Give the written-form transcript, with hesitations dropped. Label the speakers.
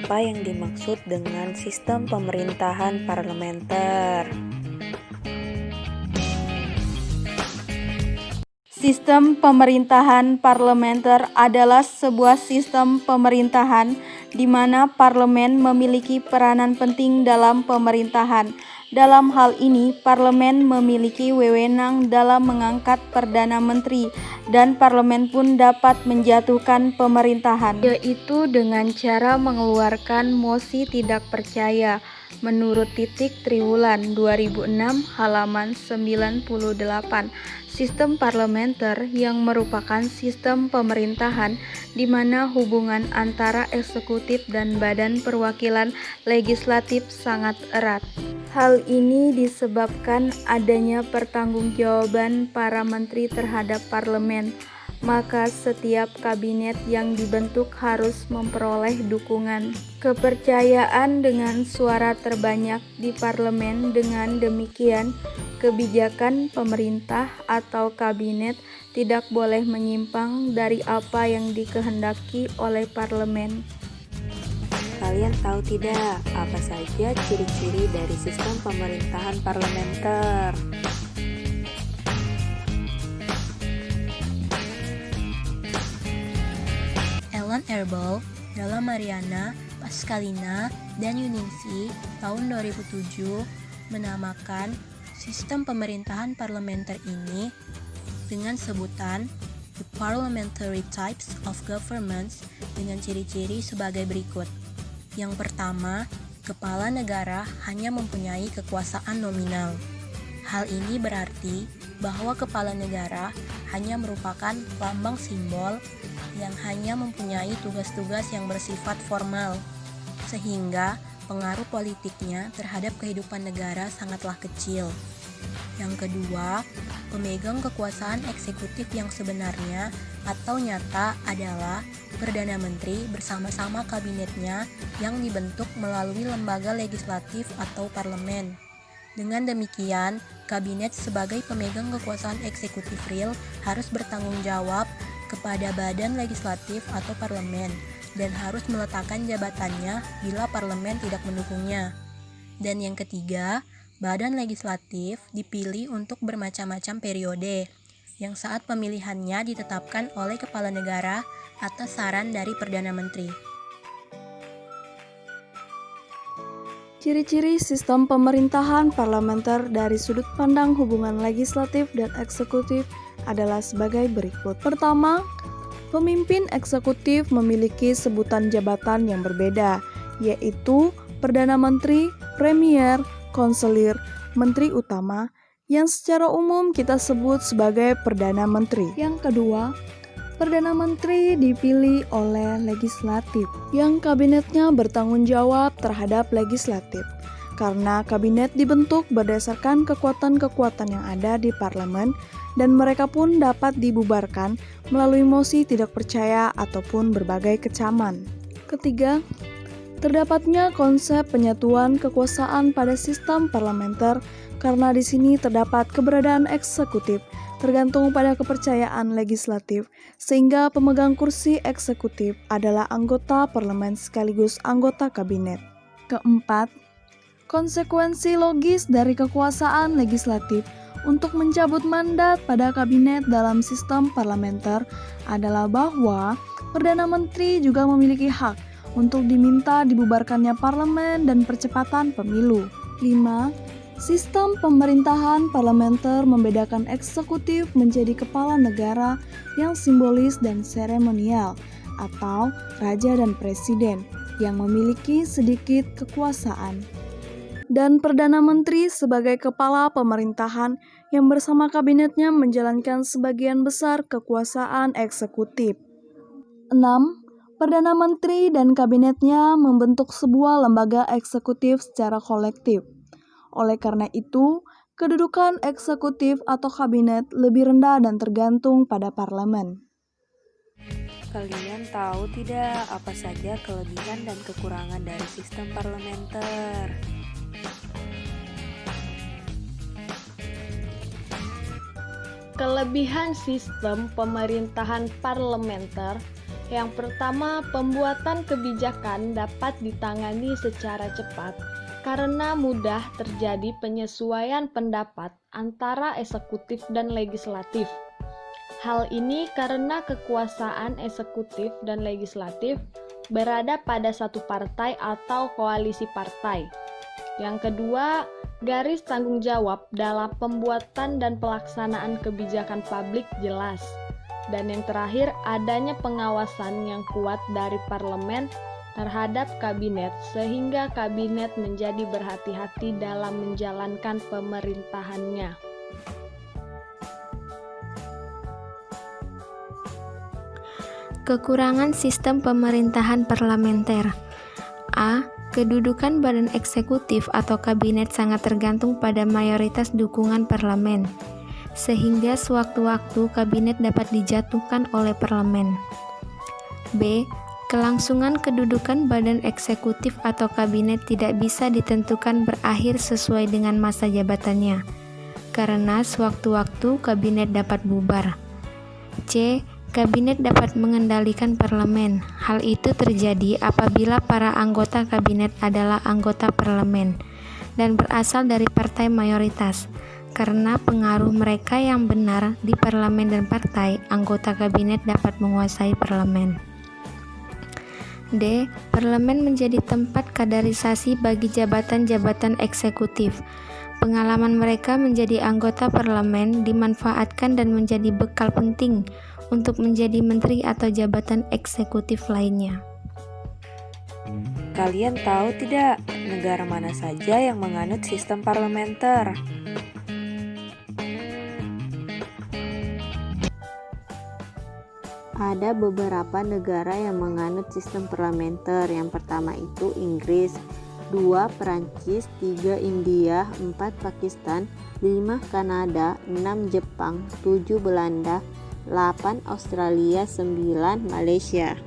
Speaker 1: Apa yang dimaksud dengan sistem pemerintahan parlementer?
Speaker 2: Sistem pemerintahan parlementer adalah sebuah sistem pemerintahan di mana parlemen memiliki peranan penting dalam pemerintahan. Dalam hal ini, parlemen memiliki wewenang dalam mengangkat perdana menteri dan parlemen pun dapat menjatuhkan pemerintahan, yaitu dengan cara mengeluarkan mosi tidak percaya menurut Triwulan 2006 halaman 98. Sistem parlementer yang merupakan sistem pemerintahan di mana hubungan antara eksekutif dan badan perwakilan legislatif sangat erat. Hal ini disebabkan adanya pertanggungjawaban para menteri terhadap parlemen, maka setiap kabinet yang dibentuk harus memperoleh dukungan kepercayaan dengan suara terbanyak di parlemen. Dengan demikian, kebijakan pemerintah atau kabinet tidak boleh menyimpang dari apa yang dikehendaki oleh parlemen.
Speaker 1: Kalian tahu tidak apa saja ciri-ciri dari sistem pemerintahan parlementer?
Speaker 3: Ellen Erbel, Dalla Mariana, Pascalina, dan Yuningsi tahun 2007 menamakan sistem pemerintahan parlementer ini dengan sebutan The Parliamentary Types of Governments dengan ciri-ciri sebagai berikut. Yang pertama, kepala negara hanya mempunyai kekuasaan nominal. Hal ini berarti bahwa kepala negara hanya merupakan lambang simbol yang hanya mempunyai tugas-tugas yang bersifat formal, sehingga pengaruh politiknya terhadap kehidupan negara sangatlah kecil. Yang kedua, pemegang kekuasaan eksekutif yang sebenarnya atau nyata adalah Perdana Menteri bersama-sama kabinetnya yang dibentuk melalui lembaga legislatif atau parlemen. Dengan demikian, kabinet sebagai pemegang kekuasaan eksekutif real harus bertanggung jawab kepada badan legislatif atau parlemen dan harus meletakkan jabatannya bila parlemen tidak mendukungnya. Dan yang ketiga, badan legislatif dipilih untuk bermacam-macam periode, yang saat pemilihannya ditetapkan oleh kepala negara atas saran dari Perdana Menteri.
Speaker 2: Ciri-ciri sistem pemerintahan parlementer dari sudut pandang hubungan legislatif dan eksekutif adalah sebagai berikut. Pertama, pemimpin eksekutif memiliki sebutan jabatan yang berbeda, yaitu Perdana Menteri, Premier, Konselir, Menteri Utama, yang secara umum kita sebut sebagai Perdana Menteri. Yang kedua, Perdana Menteri dipilih oleh legislatif, yang kabinetnya bertanggung jawab terhadap legislatif. Karena kabinet dibentuk berdasarkan kekuatan-kekuatan yang ada di parlemen, dan mereka pun dapat dibubarkan melalui mosi tidak percaya ataupun berbagai kecaman. Ketiga, terdapatnya konsep penyatuan kekuasaan pada sistem parlementer karena di sini terdapat keberadaan eksekutif tergantung pada kepercayaan legislatif, sehingga pemegang kursi eksekutif adalah anggota parlemen sekaligus anggota kabinet. Keempat, konsekuensi logis dari kekuasaan legislatif untuk mencabut mandat pada kabinet dalam sistem parlementer adalah bahwa Perdana Menteri juga memiliki hak untuk diminta dibubarkannya parlemen dan percepatan pemilu. 5. Sistem pemerintahan parlementer membedakan eksekutif menjadi kepala negara yang simbolis dan seremonial, atau raja dan presiden yang memiliki sedikit kekuasaan, dan Perdana Menteri sebagai kepala pemerintahan yang bersama kabinetnya menjalankan sebagian besar kekuasaan eksekutif. 6. Perdana Menteri dan kabinetnya membentuk sebuah lembaga eksekutif secara kolektif. Oleh karena itu, kedudukan eksekutif atau kabinet lebih rendah dan tergantung pada parlemen.
Speaker 1: Kalian tahu tidak apa saja kelebihan dan kekurangan dari sistem parlementer?
Speaker 4: Kelebihan sistem pemerintahan parlementer
Speaker 2: Yang pertama, pembuatan kebijakan dapat ditangani secara cepat karena mudah terjadi penyesuaian pendapat antara eksekutif dan legislatif. Hal ini karena kekuasaan eksekutif dan legislatif berada pada satu partai atau koalisi partai. Yang kedua, garis tanggung jawab dalam pembuatan dan pelaksanaan kebijakan publik jelas. Dan yang terakhir, adanya pengawasan yang kuat dari parlemen terhadap kabinet sehingga kabinet menjadi berhati-hati dalam menjalankan pemerintahannya.
Speaker 3: Kekurangan sistem pemerintahan parlementer. A. Kedudukan badan eksekutif atau kabinet sangat tergantung pada mayoritas dukungan parlemen, sehingga sewaktu-waktu kabinet dapat dijatuhkan oleh parlemen. B. Kelangsungan kedudukan badan eksekutif atau kabinet tidak bisa ditentukan berakhir sesuai dengan masa jabatannya, karena sewaktu-waktu kabinet dapat bubar. C. Kabinet dapat mengendalikan parlemen. Hal itu terjadi apabila para anggota kabinet adalah anggota parlemen dan berasal dari partai mayoritas. Karena pengaruh mereka yang benar di parlemen dan partai, anggota kabinet dapat menguasai parlemen. D. Parlemen menjadi tempat kaderisasi bagi jabatan-jabatan eksekutif. Pengalaman mereka menjadi anggota parlemen dimanfaatkan dan menjadi bekal penting untuk menjadi menteri atau jabatan eksekutif lainnya.
Speaker 1: Kalian tahu tidak negara mana saja yang menganut sistem parlementer?
Speaker 4: Ada beberapa negara yang menganut sistem parlementer. Yang pertama itu Inggris, 2 Perancis, 3 India, 4 Pakistan, 5 Kanada, 6 Jepang, 7 Belanda, 8 Australia, 9 Malaysia.